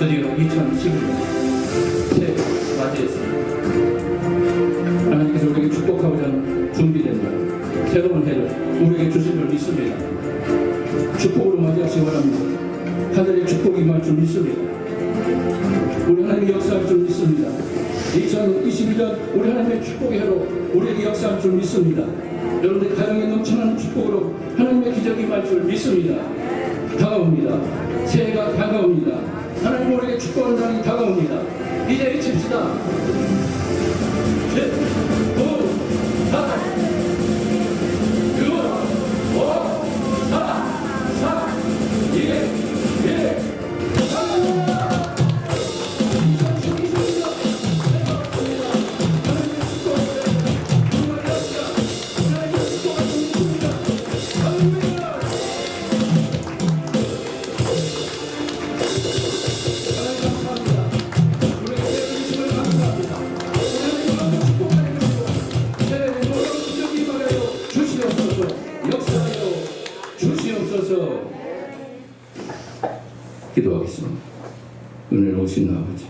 드디어 2011년 새해 맞이했습니다. 하나님께서 우리에게 축복하고자 하는 준비된 날, 새로운 해를 우리에게 주실 줄 믿습니다. 축복으로 맞이하시기 바랍니다. 하늘의 축복이 임할 줄 믿습니다. 우리 하나님의 역사할 줄 믿습니다. 2021년 우리 하나님의 축복의 해로 우리에게 역사할 줄 믿습니다. 여러분들 가정에 넘쳐나는 축복으로 하나님의 기적이 임할 줄 믿습니다. 다가옵니다. 새해가 다가옵니다. 하나님 우리에게 축복하는 날이 다가옵니다. 이제 외칩시다. 7, 9, 4, 6, 5, 4, 3, 2, 1. 기도하겠습니다. 은혜로우신 아버지,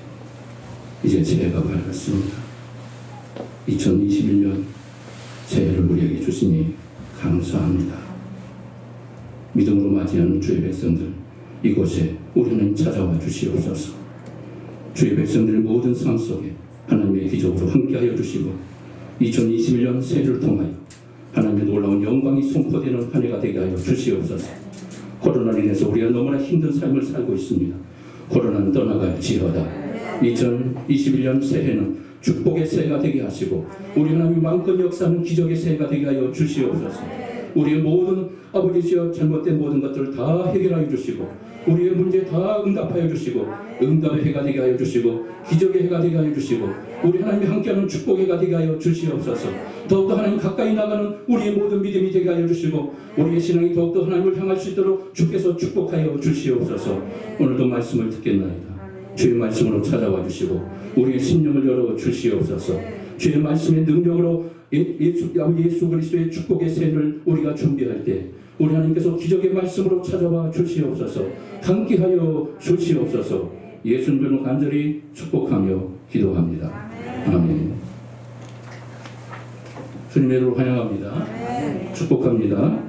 이제 새해가 밝았습니다. 2021년 새해를 우리에게 주시니 감사합니다. 믿음으로 맞이하는 주의 백성들, 이곳에 우리는 찾아와 주시옵소서. 주의 백성들 모든 삶 속에 하나님의 기적으로 함께하여 주시고 2021년 새해를 통하여 하나님의 놀라운 영광이 선포되는 한 해가 되게 하여 주시옵소서. 코로나로 인해서 우리가 너무나 힘든 삶을 살고 있습니다. 코로나는 떠나갈지어다. 2021년 새해는 축복의 새해가 되게 하시고 우리 하나님이 마음껏 역사하는 기적의 새해가 되게 하여 주시옵소서. 우리의 모든 아버지시여 잘못된 모든 것들을 다 해결하여 주시고 우리의 문제 다 응답하여 주시고 응답의 해가 되게 하여 주시고 기적의 해가 되게 하여 주시고 우리 하나님이 함께하는 축복의 해가 되게 하여 주시옵소서. 더욱더 하나님 가까이 나가는 우리의 모든 믿음이 되게 하여 주시고 우리의 신앙이 더욱더 하나님을 향할 수 있도록 주께서 축복하여 주시옵소서. 오늘도 말씀을 듣겠나이다. 주의 말씀으로 찾아와 주시고 우리의 심령을 열어 주시옵소서. 주의 말씀의 능력으로 예수 그리스도의 축복의 새해를 우리가 준비할 때 우리 하나님께서 기적의 말씀으로 찾아와 주시옵소서. 함께하여 주시옵소서. 예수님으로 간절히 축복하며 기도합니다. 아멘. 주님의 이름으로 환영합니다. 축복합니다.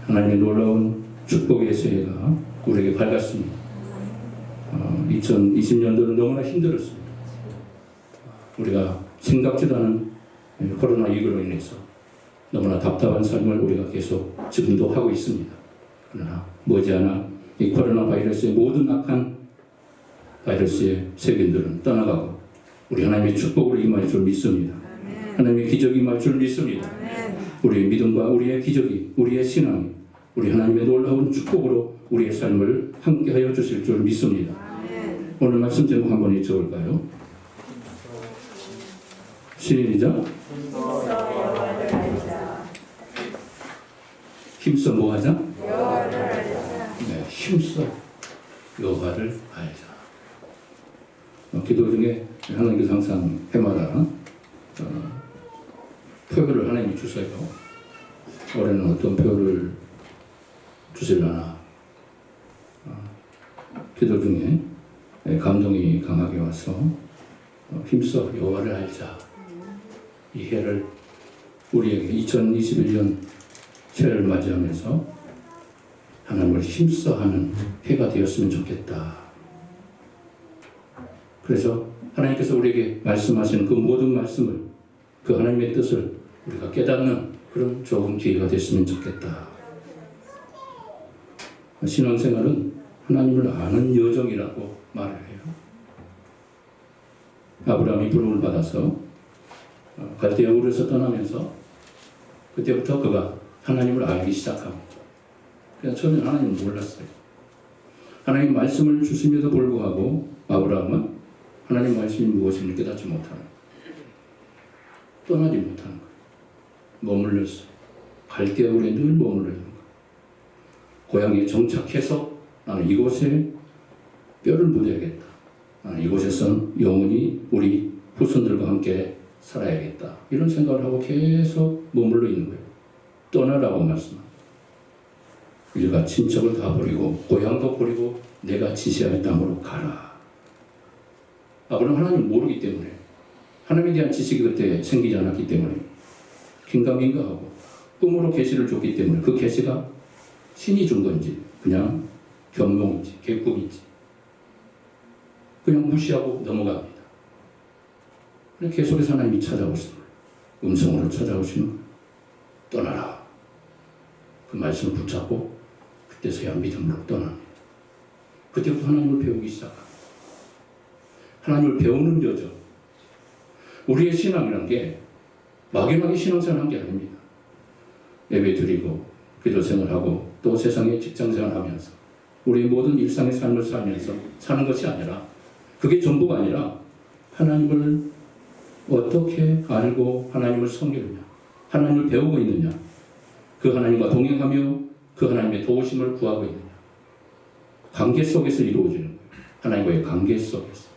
하나님의 놀라운 축복의 새해가 우리에게 밝았습니다. 2020년도는 너무나 힘들었습니다. 우리가 생각지도 않은 코로나19로 인해서 너무나 답답한 삶을 우리가 계속 지금도 하고 있습니다. 그러나 머지않아 이 코로나 바이러스의 모든 악한 바이러스의 세균들은 떠나가고 우리 하나님의 축복으로 임할 줄 믿습니다. 하나님의 기적이 임할 줄 믿습니다. 우리의 믿음과 우리의 기적이, 우리의 신앙이 우리 하나님의 놀라운 축복으로 우리의 삶을 함께하여 주실 줄 믿습니다. 오늘 말씀 제목 한번 읽어볼까요? 시작. 힘써 뭐 하자? 네, 힘써 여호와를 알자. 기도 중에 하나님께서 항상 해마다 표를 하나님이 주세요. 올해는 어떤 표를 주실라나. 기도 중에 감동이 강하게 와서 힘써 여호와를 알자. 이 해를 우리에게 2021년 새해를 맞이하면서 하나님을 힘써 하는 해가 되었으면 좋겠다. 그래서 하나님께서 우리에게 말씀하시는 그 모든 말씀을, 그 하나님의 뜻을 우리가 깨닫는 그런 좋은 기회가 됐으면 좋겠다. 신앙생활은 하나님을 아는 여정이라고 말을 해요. 아브라함이 부름을 받아서 갈대아 우르에서 떠나면서 그때부터 그가 하나님을 알기 시작합니다. 그냥 처음에 하나님을 몰랐어요. 하나님 말씀을 주심에도 불구하고 아브라함은 하나님 말씀이 무엇인지 깨닫지 못하는 거예요. 떠나지 못하는 거예요. 머물렀어요. 갈대아 우르에 늘 머물러 있는 거예요. 고향에 정착해서 나는 이곳에 뼈를 묻어야겠다. 나는 이곳에선 영원히 우리 후손들과 함께 살아야겠다. 이런 생각을 하고 계속 머물러 있는 거예요. 떠나라고 말씀합니다. 일가 친척을 다 버리고 고향도 버리고 내가 지시할 땅으로 가라. 아브라함은 하나님을 모르기 때문에, 하나님에 대한 지식이 그때 생기지 않았기 때문에 긴가민가하고 꿈으로 계시를 줬기 때문에 그 계시가 신이 준 건지 그냥 변명인지 개꿈인지 그냥 무시하고 넘어갑니다. 계속해서 하나님이 찾아오십니다. 음성으로 찾아오시는 거예요. 떠나라. 그 말씀을 붙잡고 그때서야 믿음으로 떠납니다. 그때부터 하나님을 배우기 시작합니다. 하나님을 배우는 여정. 우리의 신앙이라는 게 막연하게 신앙생활한 게 아닙니다. 예배 드리고 기도 생활하고 또 세상에 직장 생활하면서 우리의 모든 일상의 삶을 살면서 사는 것이 아니라, 그게 전부가 아니라 하나님을 어떻게 알고 하나님을 섬기느냐, 하나님을 배우고 있느냐, 그 하나님과 동행하며 그 하나님의 도우심을 구하고 있느냐, 관계 속에서 이루어지는 거예요. 하나님과의 관계 속에서.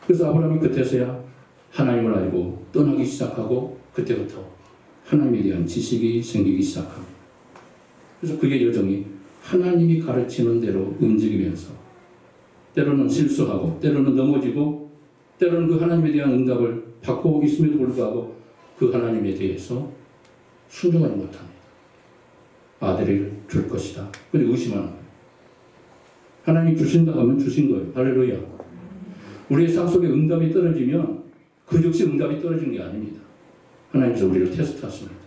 그래서 아브라함이 그때서야 하나님을 알고 떠나기 시작하고 그때부터 하나님에 대한 지식이 생기기 시작합니다. 그래서 그의 여정이 하나님이 가르치는 대로 움직이면서 때로는 실수하고 때로는 넘어지고 때로는 그 하나님에 대한 응답을 받고 있음에도 불구하고 그 하나님에 대해서 순종하지 못합니다. 아들을 줄 것이다. 그리고 의심하는 거예요. 하나님이 주신다 하면 주신 거예요. 할렐루야. 우리의 삶 속에 응답이 떨어지면 그 즉시 응답이 떨어지는 게 아닙니다. 하나님께서 우리를 테스트하십니다.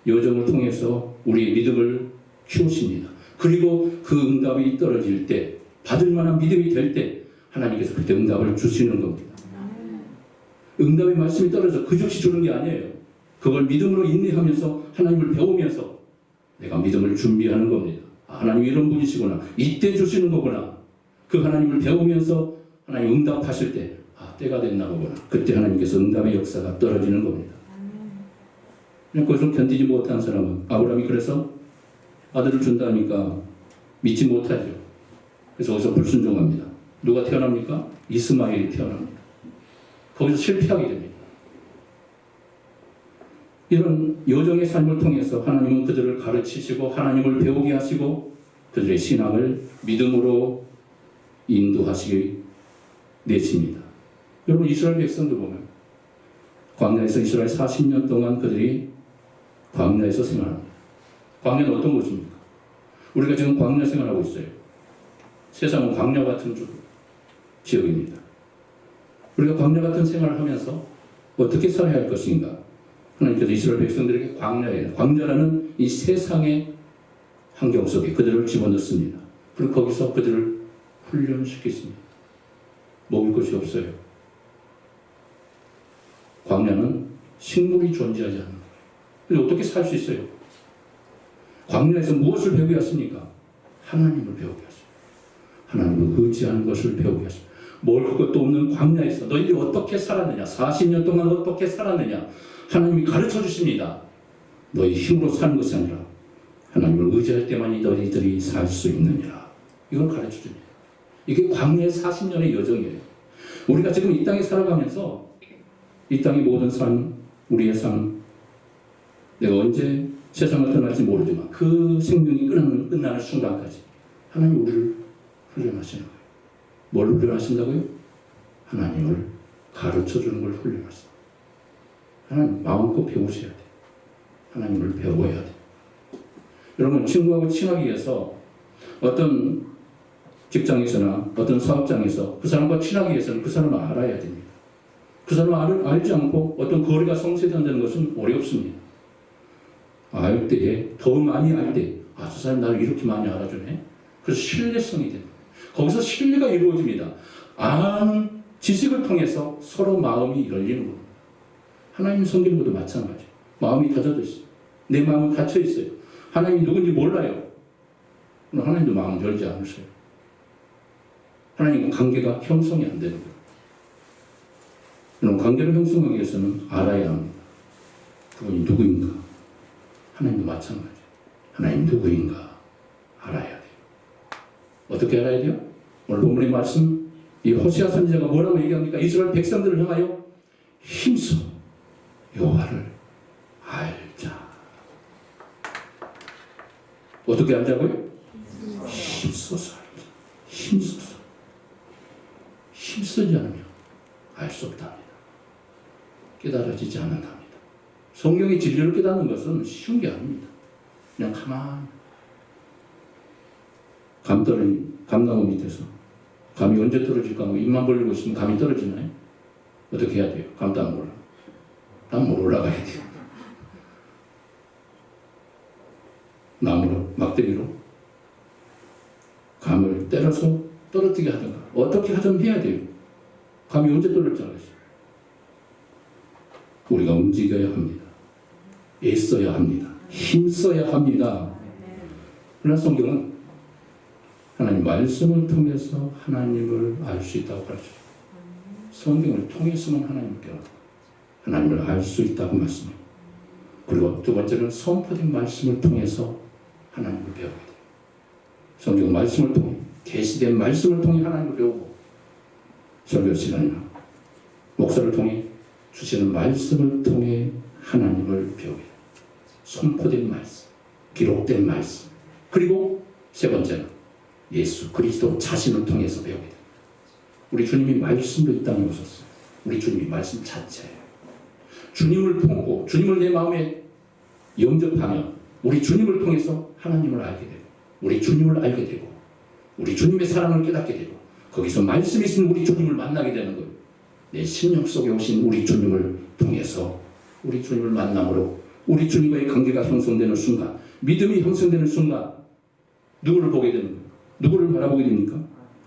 여정을 통해서 우리의 믿음을 키우십니다. 그리고 그 응답이 떨어질 때, 받을 만한 믿음이 될 때 하나님께서 그때 응답을 주시는 겁니다. 응답의 말씀이 떨어져 그 즉시 주는 게 아니에요. 그걸 믿음으로 인내하면서 하나님을 배우면서 내가 믿음을 준비하는 겁니다. 하나님이 이런 분이시구나. 이때 주시는 거구나. 그 하나님을 배우면서 하나님 응답하실 때 때가 됐나 보구나. 그때 하나님께서 응답의 역사가 떨어지는 겁니다. 그것을 견디지 못한 사람은, 아브라함이 그래서 아들을 준다니까 믿지 못하죠. 그래서 거기서 불순종합니다. 누가 태어납니까? 이스마엘이 태어납니다. 거기서 실패하게 됩니다. 이런 여정의 삶을 통해서 하나님은 그들을 가르치시고 하나님을 배우게 하시고 그들의 신앙을 믿음으로 인도하시게 내십니다. 여러분, 이스라엘 백성들 보면 광야에서 이스라엘 40년 동안 그들이 광야에서 생활합니다. 광야는 어떤 곳입니까? 우리가 지금 광야 생활하고 있어요. 세상은 광야 같은 지역입니다. 우리가 광야 같은 생활을 하면서 어떻게 살아야 할 것인가? 하나님께서 이스라엘 백성들에게 광야라는 이 세상의 환경 속에 그들을 집어넣습니다. 그리고 거기서 그들을 훈련시키십니다. 먹을 것이 없어요. 광야는 식물이 존재하지 않는 거예요. 근데 어떻게 살 수 있어요? 광야에서 무엇을 배우게 하십니까? 하나님을 배우게 하십니다. 하나님을 의지하는 것을 배우게 하십니다. 먹을 것도 없는 광야에서 너희들이 어떻게 살았느냐, 40년 동안 어떻게 살았느냐, 하나님이 가르쳐 주십니다. 너희 힘으로 사는 것이 아니라 하나님을 의지할 때만이 너희들이 살 수 있느니라. 이걸 가르쳐 줍니다. 이게 광야의 40년의 여정이에요. 우리가 지금 이 땅에 살아가면서 이 땅의 모든 삶, 우리의 삶, 내가 언제 세상을 떠날지 모르지만 그 생명이 끝나는 순간까지 하나님 우리를 훈련하시는 거예요. 뭘 훈련하신다고요? 하나님을 가르쳐주는 걸 훈련하십니다. 하나님 마음껏 배우셔야 돼요. 하나님을 배워야 돼요. 여러분, 친구하고 친하기 위해서 어떤 직장에서나 어떤 사업장에서 그 사람과 친하기 위해서는 그 사람을 알아야 됩니다. 그 사람을 알지 않고 어떤 거리가 성취된다는 것은 어렵습니다. 알 때에, 더 많이 알 때, 저 사람 나를 이렇게 많이 알아주네. 그래서 신뢰성이 됩니다. 거기서 신뢰가 이루어집니다. 아는 지식을 통해서 서로 마음이 열리는 겁니다. 하나님 섬기는 것도 마찬가지예요. 마음이 닫혀져 있어요. 내 마음은 닫혀 있어요. 하나님이 누군지 몰라요. 그럼 하나님도 마음 열지 않으세요. 하나님과 관계가 형성이 안 되는 거예요. 그럼 관계를 형성하기 위해서는 알아야 합니다. 그분이 누구인가? 하나님도 마찬가지예요. 하나님 누구인가? 알아야 돼요. 어떻게 알아야 돼요? 오늘 본문의 말씀, 이 호시아 선지자가 뭐라고 얘기합니까? 이스라엘 백성들을 향하여 힘써 여호와를 알자. 어떻게 알자고요? 힘써서 알자. 힘써서. 힘쓰지 않으면 알 수 없답니다. 깨달아지지 않는답니다. 성경의 진리를 깨닫는 것은 쉬운 게 아닙니다. 그냥 가만히 감나무 밑에서 감이 언제 떨어질까 하고 입만 벌리고 있으면 감이 떨어지나요? 어떻게 해야 돼요? 감 따는 걸로. 나무로 올라가야 돼요. 나무로, 막대기로 감을 때려서 떨어뜨리게 하든가 어떻게 하든 해야 돼요. 감이 언제 떨어질 줄 알았어요? 우리가 움직여야 합니다. 애써야 합니다. 힘써야 합니다. 그러나 성경은 하나님 말씀을 통해서 하나님을 알 수 있다고 가르쳐요. 성경을 통해서만 하나님을 깨닫고 하나님을 알 수 있다고 말씀해요. 그리고 두 번째는 선포된 말씀을 통해서 하나님을 배우게 돼요. 성경 말씀을 통해 계시된 말씀을 통해 하나님을 배우고 설교 시간이나 목사를 통해 주시는 말씀을 통해 하나님을 배우게 돼요. 선포된 말씀, 기록된 말씀, 그리고 세 번째는 예수 그리스도 자신을 통해서 배우게 됩니다. 우리 주님이 말씀으로 이 땅에 오셨어요. 우리 주님이 말씀 자체예요. 주님을 품고 주님을 내 마음에 영접하면 우리 주님을 통해서 하나님을 알게 되고 우리 주님을 알게 되고 우리 주님의 사랑을 깨닫게 되고 거기서 말씀이 있는 우리 주님을 만나게 되는 거예요. 내 심령 속에 오신 우리 주님을 통해서 우리 주님을 만남으로 우리 주님과의 관계가 형성되는 순간, 믿음이 형성되는 순간 누구를 보게 되는 거예요? 누구를 바라보게 됩니까?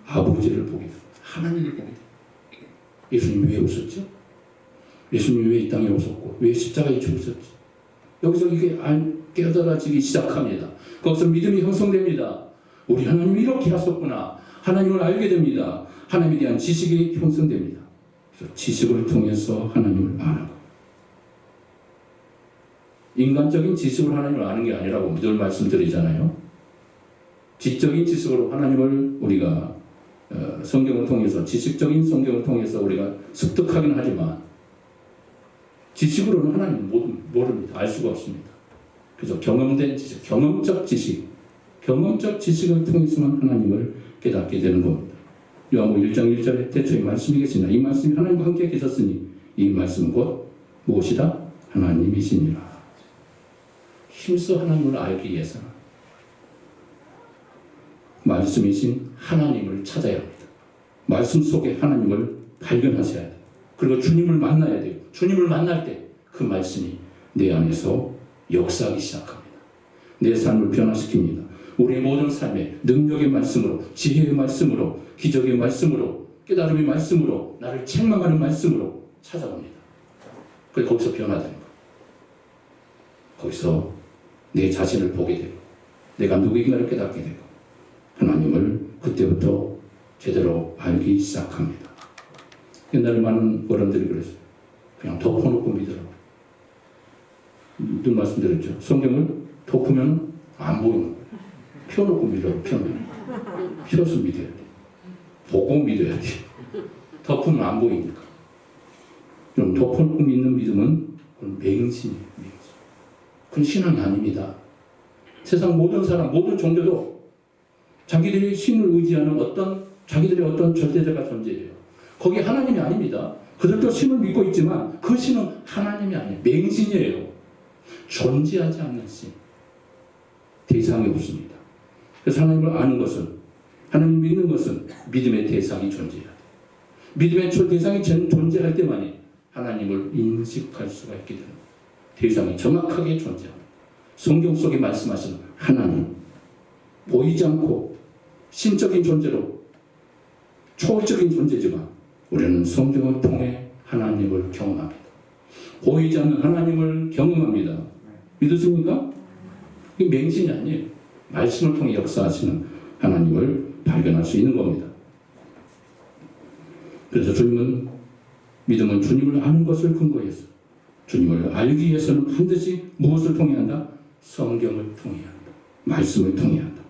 아버지를 보게 돼요. 하나님을 보게 돼요. 예수님이 왜 오셨죠? 예수님이 왜 이 땅에 오셨고 왜 십자가에 죽으셨지? 여기서 이게 깨달아지기 시작합니다. 거기서 믿음이 형성됩니다. 우리 하나님이 이렇게 하셨구나. 하나님을 알게 됩니다. 하나님에 대한 지식이 형성됩니다. 그래서 지식을 통해서 하나님을 아는 것. 인간적인 지식으로 하나님을 아는 게 아니라고 늘 말씀드리잖아요. 지적인 지식으로 하나님을 우리가 성경을 통해서 지식적인 성경을 통해서 우리가 습득하긴 하지만 지식으로는 하나님을 모릅니다. 알 수가 없습니다. 그래서 경험된 지식, 경험적 지식을 통해서만 하나님을 깨닫게 되는 겁니다. 요한복음 1장 1절에 태초에 말씀이 계시나 이 말씀이 하나님과 함께 계셨으니 이 말씀은 곧 무엇이다? 하나님이시니라. 힘써 하나님을 알기 위해서는 말씀이신 하나님을 찾아야 합니다. 말씀 속에 하나님을 발견하셔야 돼요. 그리고 주님을 만나야 돼요. 주님을 만날 때 그 말씀이 내 안에서 역사하기 시작합니다. 내 삶을 변화시킵니다. 우리의 모든 삶에 능력의 말씀으로, 지혜의 말씀으로, 기적의 말씀으로, 깨달음의 말씀으로, 나를 책망하는 말씀으로 찾아옵니다. 그래서 거기서 변화되는 거예요. 거기서 내 자신을 보게 되고 내가 누구인가를 깨닫게 되고 하나님을 그때부터 제대로 알기 시작합니다. 옛날에 많은 어른들이 그랬어요. 그냥 덮어놓고 믿으라고. 늘 말씀드렸죠. 성경을 덮으면 안 보이는 거예요. 펴놓고 믿어요. 펴서 믿어야 돼. 보고 믿어야 돼. 덮으면 안 보이니까. 좀 덮어놓고 믿는 믿음은 그건 맹신이에요. 맹신. 그건 신앙이 아닙니다. 세상 모든 사람, 모든 종교도 자기들이 신을 의지하는 자기들의 어떤 절대자가 존재해요. 거기 하나님이 아닙니다. 그들도 신을 믿고 있지만 그 신은 하나님이 아니에요. 맹신이에요. 존재하지 않는 신. 대상이 없습니다. 그래서 하나님을 아는 것은, 하나님 믿는 것은 믿음의 대상이 존재해야 돼요. 믿음의 대상이 존재할 때만이 하나님을 인식할 수가 있게 됩니다. 대상이 정확하게 존재합니다. 성경 속에 말씀하시는 하나님, 보이지 않고 신적인 존재로 초월적인 존재지만 우리는 성경을 통해 하나님을 경험합니다. 보이지 않는 하나님을 경험합니다. 믿으십니까? 이게 맹신이 아니에요. 말씀을 통해 역사하시는 하나님을 발견할 수 있는 겁니다. 그래서 믿음은 주님을 아는 것을 근거해서 주님을 알기 위해서는 반드시 무엇을 통해야 한다? 성경을 통해야 한다. 말씀을 통해야 한다.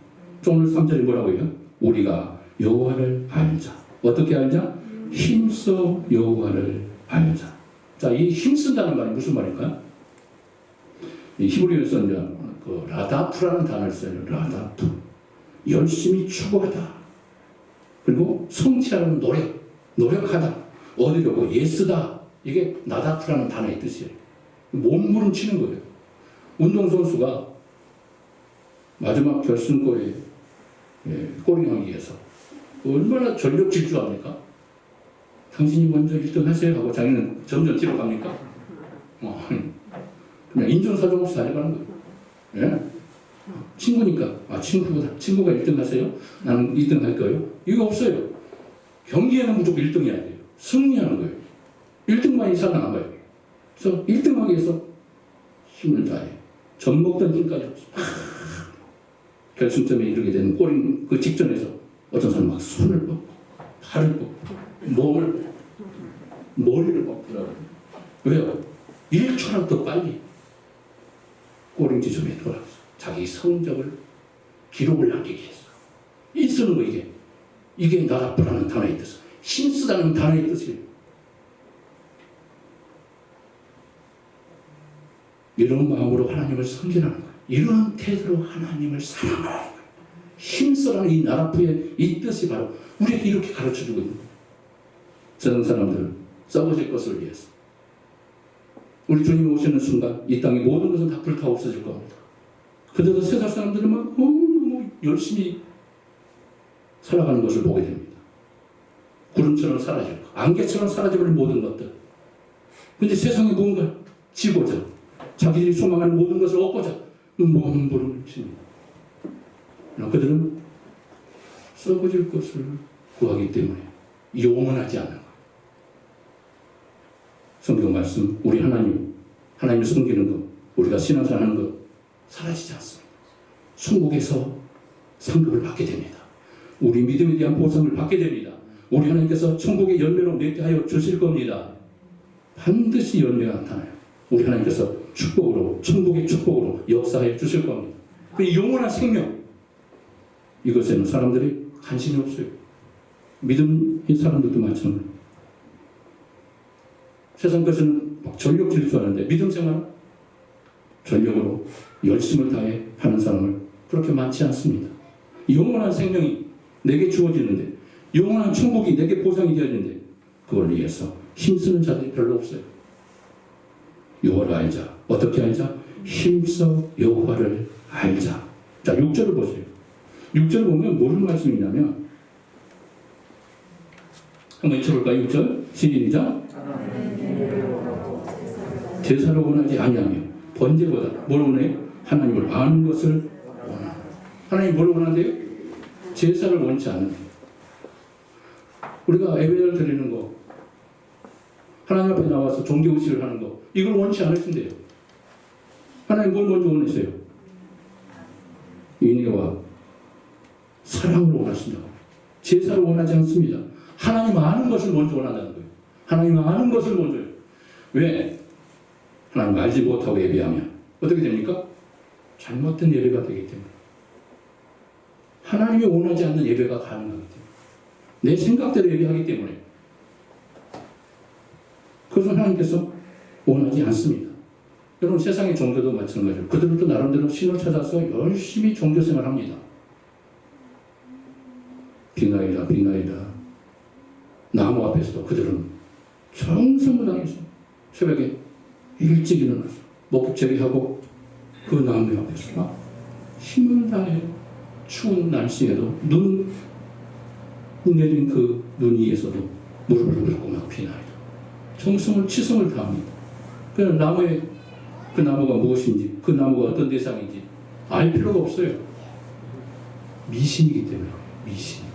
오늘 3절에 뭐라고 해요? 우리가 여호와를 알자. 어떻게 알자? 힘써 여호와를 알자. 자, 이 힘쓴다는 말이 무슨 말일까요? 이 히브리어에서 이제 그 라다프라는 단어를 써요. 라다프. 열심히 추구하다. 그리고 성취하는 노력하다. 얻으려고 애쓰다. 이게 나다프라는 단어의 뜻이에요. 몸부림치는 거예요. 운동선수가 마지막 결승골에 골인하기 위해서 얼마나 전력 질주합니까? 당신이 먼저 1등 하세요 하고 자기는 점점 뒤로 갑니까? 그냥 인정사정 없이 달려가는 거예요. 예? 친구니까 친구가 1등 하세요? 나는 2등 할 거예요? 이거 없어요. 경기에는 무조건 1등 해야 돼요. 승리하는 거예요. 1등만이 살아남아요. 그래서 1등 하기 위해서 힘을 다해. 젖먹던 힘까지 결승점에 이르게 되는 골인 그 직전에서 어떤 사람은 막 손을 뻗고 팔을 뻗고 머리를 뻗더라고요. 왜요? 1초라도 더 빨리 골인 지점에 돌아가서 자기 성적을 기록을 남기기 위해서 쓰는 거 이게 나다프라는 단어의 뜻, 힘쓰다는 단어의 뜻이에요. 이런 마음으로 하나님을 섬기라는 거예요. 이런 태도로 하나님을 사랑하라는 거예요. 힘쓰라는 이 나다프의 이 뜻이 바로 우리에게 이렇게 가르쳐주고 있는 거예요. 세상 사람들 썩어질 것을 위해서 우리 주님이 오시는 순간 이 땅의 모든 것은 다 불타 없어질 겁니다. 그래도 세상 사람들은 막 너무 열심히 살아가는 것을 보게 됩니다. 구름처럼 사라질 것, 안개처럼 사라져버린 모든 것들. 그런데 세상에 무언가 지고자 자기들이 소망하는 모든 것을 얻고자 몸부림을 칩니다. 그들은 썩어질 것을 구하기 때문에 영원하지 않는 거예요. 성경 말씀, 우리 하나님을 섬기는 것, 우리가 신앙생활하는 것 사라지지 않습니다. 천국에서 상급을 받게 됩니다. 우리 믿음에 대한 보상을 받게 됩니다. 우리 하나님께서 천국의 열매로 맺게 하여 주실 겁니다. 반드시 열매가 나타나요. 우리 하나님께서 축복으로, 천국의 축복으로 역사해 주실 겁니다. 그 영원한 생명, 이것에는 사람들이 관심이 없어요. 믿음의 사람들도 마찬가지입니다. 세상 것은 막 전력 질주하는데 믿음 생활은 전력으로 열심을 다해 하는 사람을 그렇게 많지 않습니다. 영원한 생명이 내게 주어지는데, 영원한 천국이 내게 보상이 되어지는데 그걸 위해서 힘쓰는 자들이 별로 없어요. 여호와를 알자. 어떻게 알자? 힘써 여호와를 알자. 자, 6절을 보세요. 6절을 보면 무슨 말씀이냐면, 한번 읽어볼까요? 6절 시작. 제사를 원하지 아니하며 번제보다 뭘 원해요? 하나님을 아는 것을 원하는. 하나님 뭘 원한대요? 제사를 원치 않는. 우리가 예배를 드리는 거, 하나님 앞에 나와서 종교의식을 하는 거, 이걸 원치 않으신대요. 하나님 뭘 먼저 원하세요? 인애와 사랑을 원하신다고. 제사를 원하지 않습니다. 하나님 아는 것을 먼저 원한다는 거예요. 하나님 아는 것을 먼저요. 왜? 하나님 알지 못하고 예배하면 어떻게 됩니까? 잘못된 예배가 되기 때문에. 하나님이 원하지 않는 예배가 가능하기 때문에. 내 생각대로 예배하기 때문에. 그것은 하나님께서 원하지 않습니다. 여러분, 세상의 종교도 마찬가지로 그들도 나름대로 신을 찾아서 열심히 종교생활을 합니다. 비나이다 나무 앞에서도 그들은 정성을 다해서 새벽에 일찍 일어나서 목욕제비하고 그 나무 앞에서 막 힘을 다해 추운 날씨에도 눈 내린 그 눈 위에서도 무릎을 꿇고 막 비나이다. 치성을 다합니다. 그냥 그 나무가 무엇인지, 그 나무가 어떤 대상인지 알 필요가 없어요. 미신이기 때문에. 미신.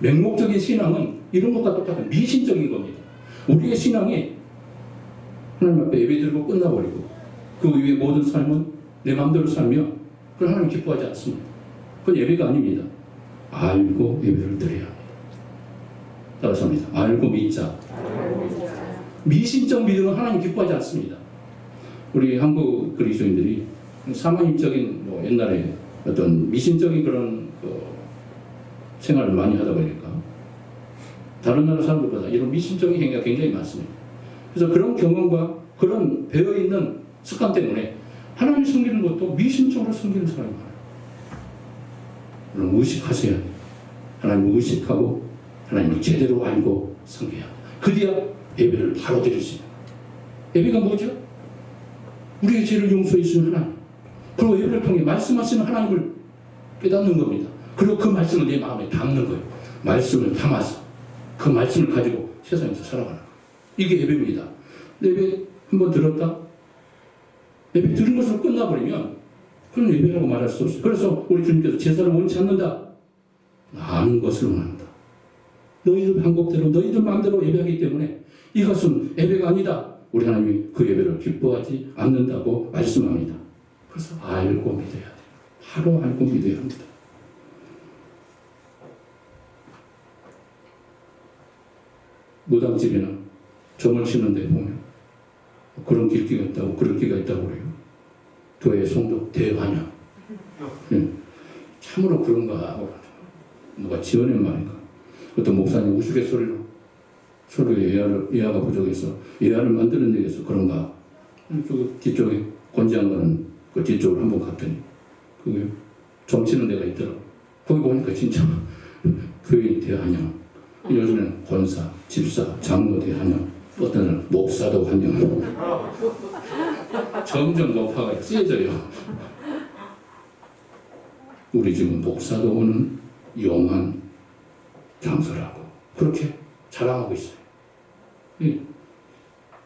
맹목적인 신앙은 이런 것과 똑같은 미신적인 겁니다. 우리의 신앙이 하나님 앞에 예배드리고 끝나버리고 그 이후에 모든 삶은 내 마음대로 살면 그걸 하나님 기뻐하지 않습니다. 그건 예배가 아닙니다. 알고 예배를 드려야 합니다. 따라서 합니다. 알고 믿자. 미신적 믿음은 하나님 기뻐하지 않습니다. 우리 한국 그리스도인들이 사모님적인 옛날에 어떤 미신적인 그런 생활을 많이 하다 보니까 다른 나라 사람들보다 이런 미신적인 행위가 굉장히 많습니다. 그래서 그런 경험과 그런 배어있는 습관 때문에 하나님 섬기는 것도 미신적으로 섬기는 사람이 많아요. 물론 의식하셔야 돼요. 하나님을 의식하고 하나님을 제대로 알고 섬겨야 합니다. 그래야 예배를 바로 드릴 수 있는 거예요. 예배가 뭐죠? 우리의 죄를 용서해 주신 하나님, 그리고 예배를 통해 말씀하시는 하나님을 깨닫는 겁니다. 그리고 그 말씀을 내 마음에 담는 거예요. 말씀을 담아서 그 말씀을 가지고 세상에서 살아가는 거예요. 이게 예배입니다. 예배 한번 들었다? 예배 들은 것으로 끝나버리면 그건 예배라고 말할 수 없어요. 그래서 우리 주님께서 제사를 원치 않는다. 아는 것을 원한다. 너희들 방법대로 너희들 마음대로 예배하기 때문에 이것은 예배가 아니다. 우리 하나님이 그 예배를 기뻐하지 않는다고 말씀합니다. 그래서 알고 믿어야 돼요. 바로 알고 믿어야 합니다. 무당집에는 점을 치는데 보면 그런 길기가 있다고 그런 기가 있다고 그래요. 교회 성도 대환영. 참으로 그런가 하고 누가 지어낸 말인가. 어떤 목사님 우스갯소리로 서로의 예화가 부족해서 예화를 만드는 데에서 그런가. 뒤쪽에 권지한 거는 그 뒤쪽으로 한번 갔더니 그게 점치는 데가 있더라고. 거기 보니까 진짜 교인 대환영. 요즘에는 권사, 집사, 장로 대환영. 어떤 때는 목사도 환영. 점점 높아가 세져요. 우리 집은 목사도 오는 용한 장소라고 그렇게 자랑하고 있어요.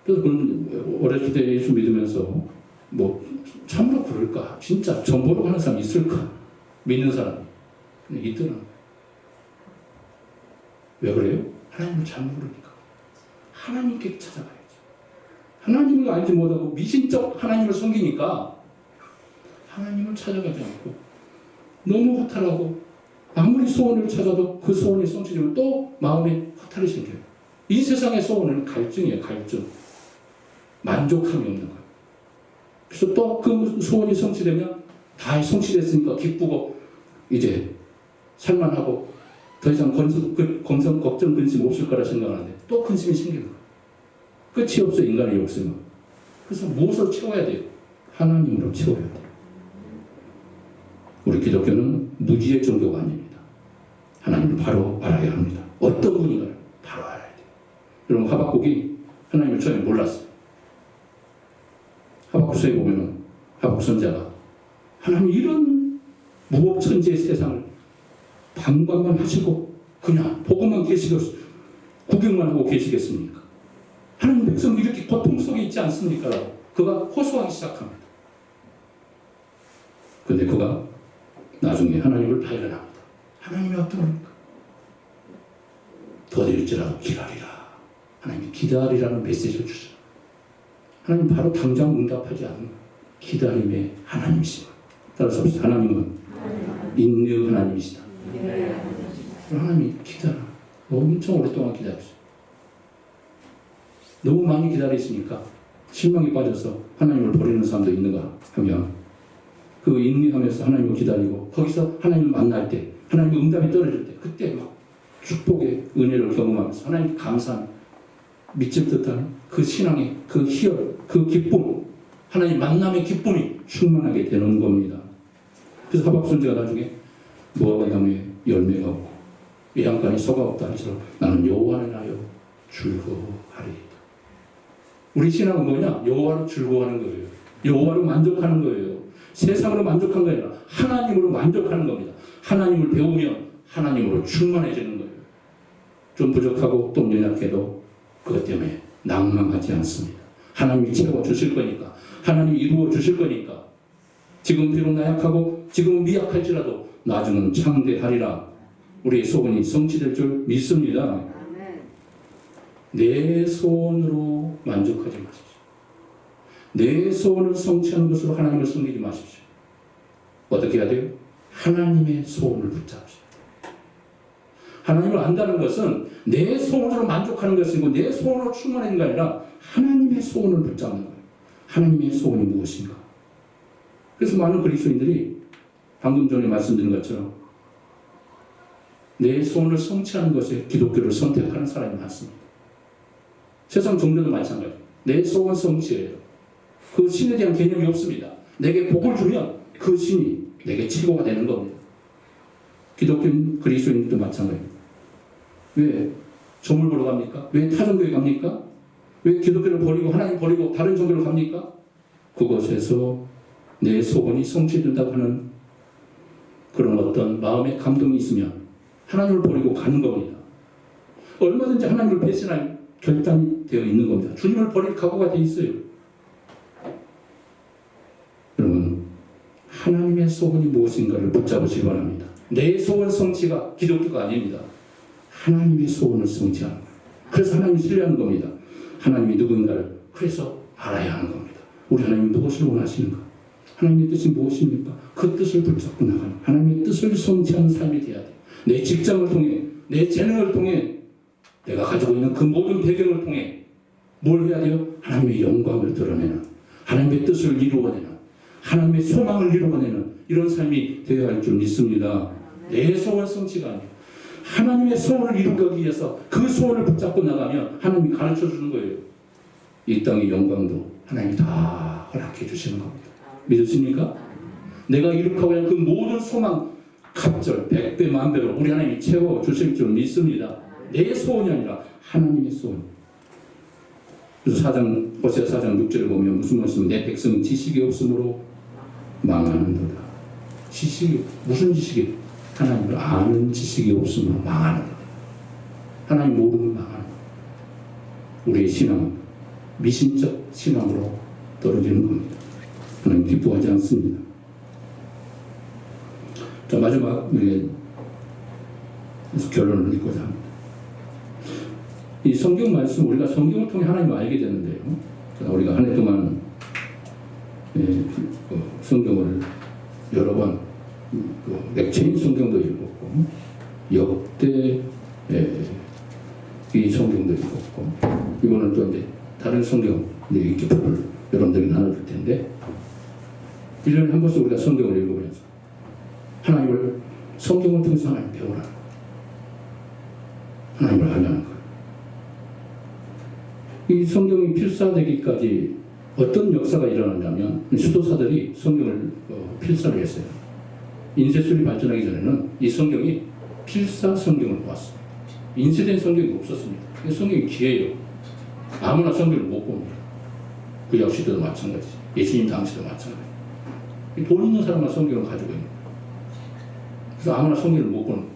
그래서 어렸을 때 예수 믿으면서 뭐 참으로 그럴까? 진짜 점 보러 가는 사람이 있을까? 믿는 사람이 있더라고요. 왜 그래요? 하나님을 잘 모르니까. 하나님께 찾아가야죠. 하나님을 알지 못하고 미신적 하나님을 섬기니까 하나님을 찾아가지 않고 너무 허탈하고 아무리 소원을 찾아도 그 소원이 성취되면 또 마음에 허탈이 생겨요. 이 세상의 소원은 갈증이에요. 갈증. 만족함이 없는 거예요. 그래서 또 그 소원이 성취되면 다 성취됐으니까 기쁘고 이제 살만하고 더 이상 걱정 근심 없을 거라 생각하는데 또 근심이 생기는 거예요. 끝이 없어 인간의 욕심은. 그래서 무엇을 채워야 돼요? 하나님으로 채워야 돼요. 우리 기독교는 무지의 종교가 아닙니다. 하나님을 바로 알아야 합니다. 어떤 분인가를 바로 알아야 돼요. 여러분 하박국이 하나님을 처음에 몰랐어요. 하박국서에 보면은 하박국 선지자가 하나님 이런 무법천지의 세상을 방관만 하시고 그냥 보고만 계시겠 구경만 하고 계시겠습니까? 하나님 백성 이렇게 고통 속에 있지 않습니까? 그가 호소하기 시작합니다. 근데 그가 나중에 하나님을 발견합니다. 하나님이 어떤 분입니까? 더딜지라도 기다리라. 하나님이 기다리라는 메시지를 주죠. 하나님 바로 당장 응답하지 않는 기다림의 하나님이십니다. 따라서 하나님은 인내 하나님이시다. 하나님이 기다려. 엄청 오랫동안 기다렸어요. 너무 많이 기다리시니까 실망에 빠져서 하나님을 버리는 사람도 있는가 하면 그 인내하면서 하나님을 기다리고 거기서 하나님을 만날 때 하나님의 응답이 떨어질 때 그때 막 축복의 은혜를 경험하면서 하나님 감사한 미칠 듯한 그 신앙의 그 희열 그 기쁨 하나님 만남의 기쁨이 충만하게 되는 겁니다. 그래서 하박국 선지자가 나중에 무화과 나무에 열매가 없고 외양간에 소가 없다 할지라도 나는 여호와를 하여 즐거워하리이다. 우리 신앙은 뭐냐? 여호와로 즐거워하는 거예요. 여호와로 만족하는 거예요. 세상으로 만족한 게 아니라 하나님으로 만족하는 겁니다. 하나님을 배우면 하나님으로 충만해지는 거예요. 좀 부족하고 또 연약해도 그것 때문에 낭망하지 않습니다. 하나님이 채워주실 거니까 하나님이 이루어 주실 거니까 지금 비록 나약하고 지금은 미약할지라도 나중은 창대하리라. 우리의 소원이 성취될 줄 믿습니다. 내 소원으로 만족하지 마십시오. 내 소원을 성취하는 것으로 하나님을 섬기지 마십시오. 어떻게 해야 돼요? 하나님의 소원을 붙잡으십시오. 하나님을 안다는 것은 내 소원으로 만족하는 것이고 내 소원으로 충만한 게 아니라 하나님의 소원을 붙잡는 거예요. 하나님의 소원이 무엇인가? 그래서 많은 그리스도인들이 방금 전에 말씀드린 것처럼 내 소원을 성취하는 것에 기독교를 선택하는 사람이 많습니다. 세상 종교도 마찬가지예요. 내 소원 성취예요. 그 신에 대한 개념이 없습니다. 내게 복을 주면 그 신이 내게 최고가 되는 겁니다. 기독교인 그리스도인도 마찬가지입니다. 왜 점을 보러 갑니까? 왜 타종교에 갑니까? 왜 기독교를 버리고 하나님 버리고 다른 종교로 갑니까? 그곳에서 내 소원이 성취된다고 하는 그런 어떤 마음의 감동이 있으면 하나님을 버리고 가는 겁니다. 얼마든지 하나님을 배신할 결단이 되어 있는 겁니다. 주님을 버릴 각오가 되어 있어요. 여러분, 하나님의 소원이 무엇인가를 붙잡으시기 바랍니다. 내 소원 성취가 기독교가 아닙니다. 하나님의 소원을 성취하는 거예요. 그래서 하나님을 신뢰하는 겁니다. 하나님이 누구인가를 그래서 알아야 하는 겁니다. 우리 하나님이 무엇을 원하시는가? 하나님의 뜻이 무엇입니까? 그 뜻을 붙잡고 나가는 하나님의 뜻을 성취하는 삶이 되어야 돼요. 내 직장을 통해, 내 재능을 통해, 내가 가지고 있는 그 모든 배경을 통해 뭘 해야 돼요? 하나님의 영광을 드러내는, 하나님의 뜻을 이루어내는, 하나님의 소망을 이루어내는 이런 삶이 되어야 할 줄 믿습니다. 내 소원 성취가 아니에요. 하나님의 소원을 이루기 위해서 그 소원을 붙잡고 나가면 하나님이 가르쳐 주는 거예요. 이 땅의 영광도 하나님이 다 허락해 주시는 겁니다. 믿으십니까? 내가 이룩하고 있는 그 모든 소망 갑절 100배 만배로 우리 하나님이 채워 주실 줄 믿습니다. 내 소원이 아니라 하나님의 소원. 그래서 호세아 4장 6절에 보면 무슨 말씀이면 내 백성은 지식이 없으므로 망하는도다. 지식이 무슨 지식이? 하나님을 아는 지식이 없으면 망하는 거다. 하나님 모르면 망하는 거다. 우리의 신앙은 미신적 신앙으로 떨어지는 겁니다. 하나님 기뻐하지 않습니다. 자, 마지막 결론을 맺고자 합니다. 이 성경 말씀 우리가 성경을 통해 하나님을 알게 되는데요. 우리가 한 해 동안 성경을 여러 번 맥체인 성경도 읽었고 역대 이 성경도 읽었고 이거는 또 이제 다른 성경 이렇게 표를 여러분들에게 나눠줄 텐데 1년에 한 번씩 우리가 성경을 읽어보면서 하나님을 성경을 통해서 하나님 배우라는 거예요. 하나님을 알려는 거예요. 이 성경이 필사되기까지 어떤 역사가 일어났냐면 수도사들이 성경을 필사를 했어요. 인쇄술이 발전하기 전에는 이 성경이 필사 성경을 보았어요. 인쇄된 성경이 없었습니다. 성경이 귀해요. 아무나 성경을 못 봅니다. 그 역시도 마찬가지. 예수님 당시도 마찬가지. 돈 있는 사람만 성경을 가지고 있는 거예요. 그래서 아무나 성경을 못 보는 거예요.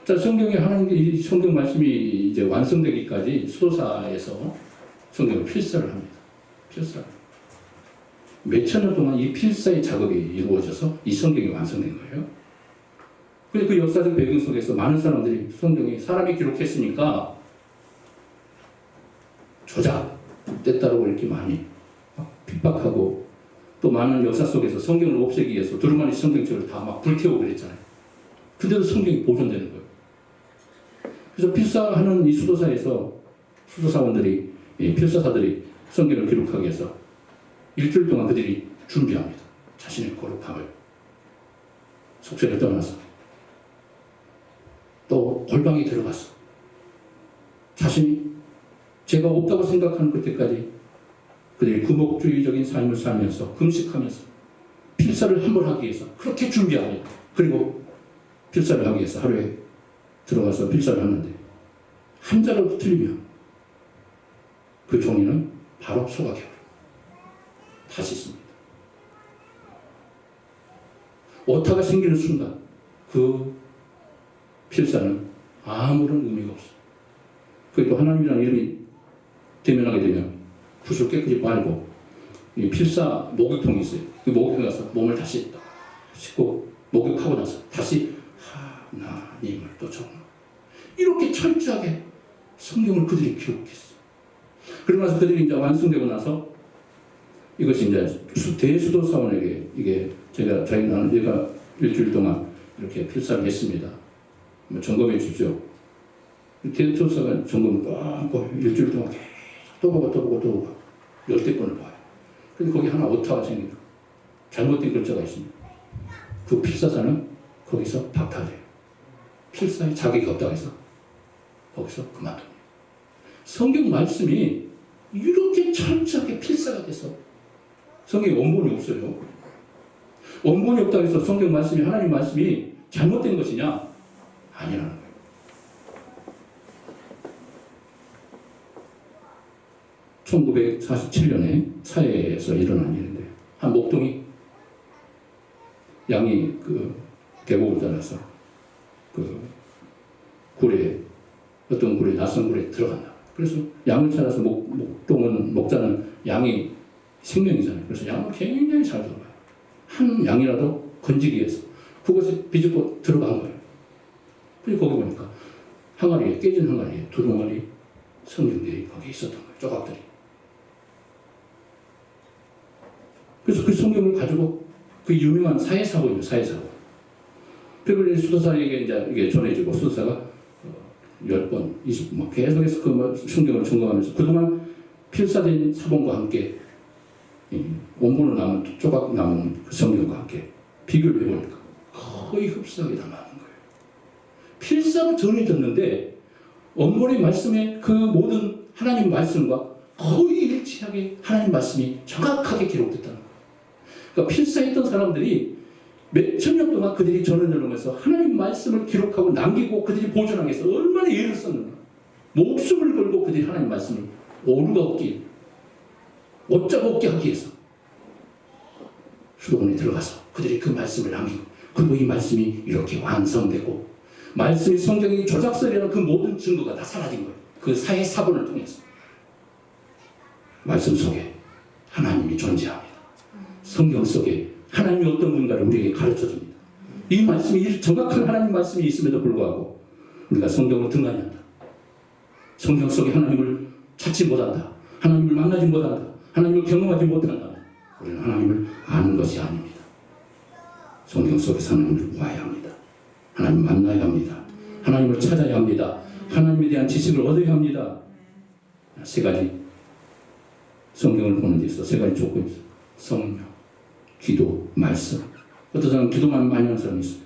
자, 성경에 이 성경 말씀이 이제 완성되기까지 수도사에서 성경을 필사를 합니다. 필사. 몇천 년 동안 이 필사의 작업이 이루어져서 이 성경이 완성된 거예요. 그런데 그 역사적 배경 속에서 많은 사람들이 성경이 사람이 기록했으니까 조작됐다고 이렇게 많이 핍박하고 또 많은 역사 속에서 성경을 없애기 위해서 두루마리 성경책을 다 막 불태우고 그랬잖아요. 근데도 성경이 보존되는 거예요. 그래서 필사하는 이 수도사에서 수도사원들이 필사사들이 성경을 기록하기 위해서 일주일 동안 그들이 준비합니다. 자신의 거룩함을 속세를 떠나서 또 골방에 들어가서 자신이 죄가 없다고 생각하는 그때까지 그들이 구목주의적인 삶을 살면서 금식하면서 필사를 한 번 하기 위해서 그렇게 준비합니다. 그리고 필사를 하기 위해서 하루에 들어가서 필사를 하는데 한 자라도 틀리면 그 종이는 바로 소각해버려요. 다시 씁니다. 오타가 생기는 순간 그 필사는 아무런 의미가 없어요. 그게 또 하나님이라는 이름이 대면하게 되면 붓을 깨끗이 빨고 이 필사 목욕통이 있어요. 그 목욕통에 가서 몸을 다시 씻고 목욕하고 나서 다시 하나님을 또 정말 이렇게 철저하게 성경을 그들이 기록했어요. 그러고 나서 그들이 이제 완성되고 나서 이것이 이제 대수도사원에게 이게 나는 얘가 일주일 동안 이렇게 필사를 했습니다. 점검해 주십시오. 대수도사가 점검을 꽉 일주일 동안 계속 또 보고 10대권을 봐요. 근데 거기 하나 오타가 생깁니다. 잘못된 글자가 있습니다. 그 필사사는 거기서 박탈돼요. 필사에 자격이 없다고 해서 거기서 그만둡니다. 성경 말씀이 이렇게 철저하게 필사가 돼서 성경에 원본이 없어요. 원본이 없다고 해서 성경 말씀이 하나님 말씀이 잘못된 것이냐? 아니라는 거예요. (1947년에) 차에서 일어난 일인데 한 목동이 양이 그 계곡을 따라서 그 굴에 어떤 굴에 낯선 굴에 들어간다. 그래서 양을 찾아서 목자는 양이 생명이잖아요. 그래서 양을 굉장히 잘 돌봐요. 한 양이라도 건지기 위해서 그것에 비집고 들어간 거예요. 그리고 거기 보니까 항아리에 깨진 항아리에 2덩어리 성경들이 거기 있었던 거예요. 조각들이. 그래서 그 성경을 가지고 그 유명한 사회사고예요. 사회사고. 그리고 수도사에게 이게 전해지고 수도사가 10번, 20번 계속해서 그 성경을 점검하면서 그동안 필사된 사본과 함께 원본으로 남은 조각 남은 그 성경과 함께 비교를 해보니까 거의 흡사하게 다 맞는 거예요. 필사로 전해졌는데 원본의 말씀에 그 모든 하나님 말씀과 거의 일치하게 하나님 말씀이 정확하게 기록됐다는 거예요. 그러니까 필사했던 사람들이 몇 천 년 동안 그들이 전해내면서 하나님 말씀을 기록하고 남기고 그들이 보존하기 위해서 얼마나 애를 썼는가. 목숨을 걸고 그들이 하나님 말씀을 오류가 없게 어쩌고 없게 하기 위해서 수도원에 들어가서 그들이 그 말씀을 남기고 그리고 이 말씀이 이렇게 완성되고 말씀이 성경의 조작설이라는 그 모든 증거가 다 사라진 거예요. 그 사회 사본을 통해서 말씀 속에 하나님이 존재합니다. 성경 속에 하나님이 어떤 분가를 우리에게 가르쳐줍니다. 이 말씀이 정확한 하나님 말씀이 있음에도 불구하고 우리가 성경으로 등한히 한다. 성경 속에 하나님을 찾지 못한다. 하나님을 만나지 못한다. 하나님을 경험하지 못한다. 우리는 하나님을 아는 것이 아닙니다. 성경 속에서 하나님을 구해야 합니다. 하나님 만나야 합니다. 하나님을 찾아야 합니다. 하나님에 대한 지식을 얻어야 합니다. 3가지 성경을 보는 데 있어 3가지 조건이 있어요. 성령, 기도, 말씀. 어떤 사람은 기도만 많이 하는 사람이 있어요.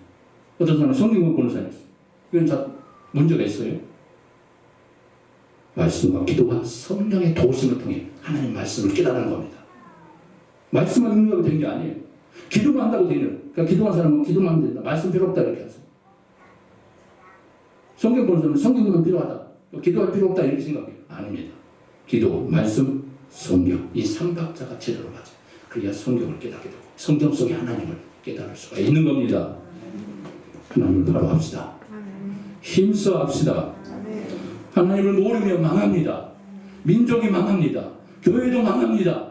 어떤 사람은 성경을 보는 사람이 있어요. 이건 다 문제가 있어요. 말씀과 기도와 성령의 도우심을 통해 하나님 말씀을 깨달은 겁니다. 말씀만 읽는다고 된 게 아니에요. 기도만 한다고 되는. 그러니까 기도한 사람은 기도만 하면 된다. 말씀 필요 없다 이렇게 하세요. 성경 보는 사람은 성경만 필요하다. 기도할 필요 없다 이렇게 생각해요. 아닙니다. 기도, 말씀, 성경 이 3박자가 제대로 맞아요. 그래야 성경을 깨닫게 되고 성경 속에 하나님을 깨달을 수가 있는 겁니다. 하나님을 바로 합시다. 힘써 합시다. 하나님을 모르며 망합니다. 민족이 망합니다. 교회도 망합니다.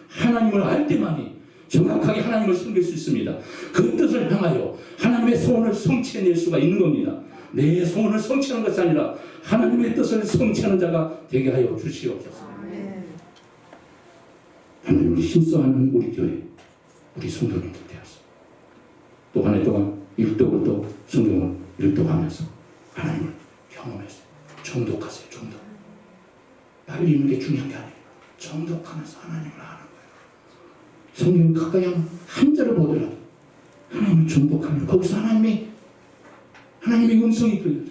하나님을 알 때만이 정확하게 하나님을 섬길 수 있습니다. 그 뜻을 향하여 하나님의 소원을 성취해낼 수가 있는 겁니다. 내 소원을 성취하는 것이 아니라 하나님의 뜻을 성취하는 자가 되게 하여 주시옵소서. 하나님을 힘써하는 우리 교회, 우리 성도님들 되었어. 또 한 해 동안 일독을 또 성경을 일독하면서 하나님을 경험했어요. 정독하세요. 정독. 빨리 읽는 게 중요한 게 아니에요. 정독하면서 하나님을 아는 거예요. 성경 가까이 한 절을 보더라도 하나님을 정독하면 거기서 하나님의 음성이 들려죠.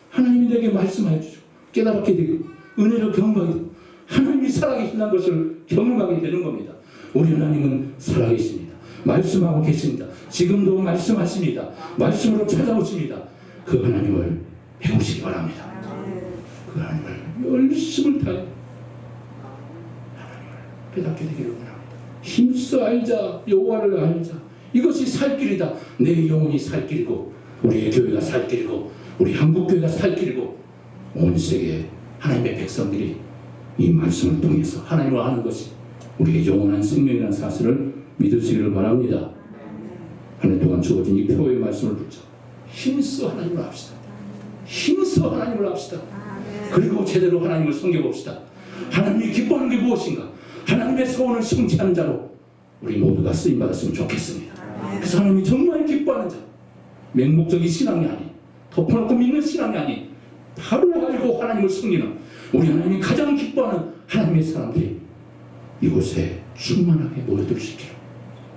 하나님이 내게 말씀하여 주죠. 깨달게 되고 은혜를 경험하게 되고 하나님이 살아계신다는 것을 경험하게 되는 겁니다. 우리 하나님은 살아계십니다. 말씀하고 계십니다. 지금도 말씀하십니다. 말씀으로 찾아오십니다. 그 하나님을 배우시기 바랍니다. 그 하나님을 열심을 다해 하나님을 깨닫게 되기를 원합니다. 힘써 알자. 여호와를 알자. 이것이 살 길이다. 내 영혼이 살 길이고 우리의 교회가 살 길이고 우리 한국교회가 살 길이고 온 세계 하나님의 백성들이 이 말씀을 통해서 하나님을 아는 것이 우리의 영원한 생명이라는 사실을 믿으시기를 바랍니다. 한 해 동안 주어진 이 표의 말씀을 붙잡고 힘써 하나님을 합시다. 힘써 하나님을 합시다. 그리고 제대로 하나님을 섬겨봅시다. 하나님이 기뻐하는 게 무엇인가? 하나님의 소원을 성취하는 자로 우리 모두가 쓰임받았으면 좋겠습니다. 그래서 하나님이 정말 기뻐하는 자, 맹목적인 신앙이 아닌 덮어놓고 믿는 신앙이 아닌 바로 알고 하나님을 섬기는 우리 하나님이 가장 기뻐하는 하나님의 사람들이 이곳에 충만하게 모여들 수 있기를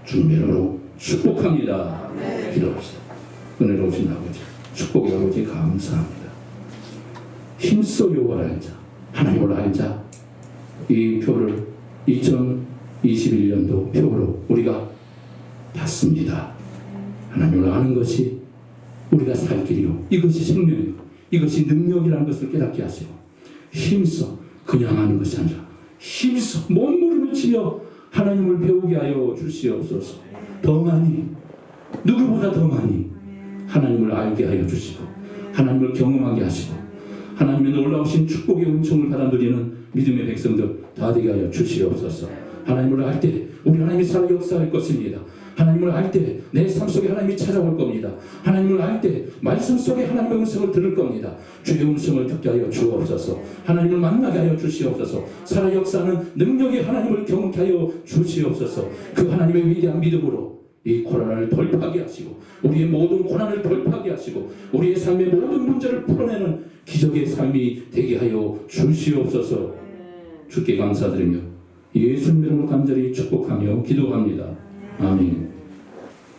주님의 이름으로 축복합니다. 기도합시다. 은혜로우신 아버지, 축복의 아버지 감사합니다. 힘써 여호와를 알자, 하나님을 알자. 이 표를 2021년도 표로 우리가 받습니다. 하나님을 아는 것이 우리가 살 길이요, 이것이 생명이고 이것이 능력이라는 것을 깨닫게 하시고, 힘써 그냥 하는 것이 아니라 힘써 몸부림치며 하나님을 배우게 하여 주시옵소서. 더 많이, 누구보다 더 많이 하나님을 알게 하여 주시고, 하나님을 경험하게 하시고, 하나님의 놀라우신 축복의 은총을 받아 누리는 믿음의 백성들 다 되게 하여 주시옵소서. 하나님을 알 때 우리 하나님이 살아 역사할 것입니다. 하나님을 알 때 내 삶 속에 하나님이 찾아올 겁니다. 하나님을 알 때 말씀 속에 하나님의 음성을 들을 겁니다. 주의 음성을 듣게 하여 주옵소서. 하나님을 만나게 하여 주시옵소서. 살아 역사하는 능력의 하나님을 경험케 하여 주시옵소서. 그 하나님의 위대한 믿음으로 이 코로나를 돌파하게 하시고, 우리의 모든 고난을 돌파하게 하시고, 우리의 삶의 모든 문제를 풀어내는 기적의 삶이 되게 하여 주시옵소서. 주께 감사드리며 예수님 이름으로 간절히 축복하며 기도합니다. 아멘.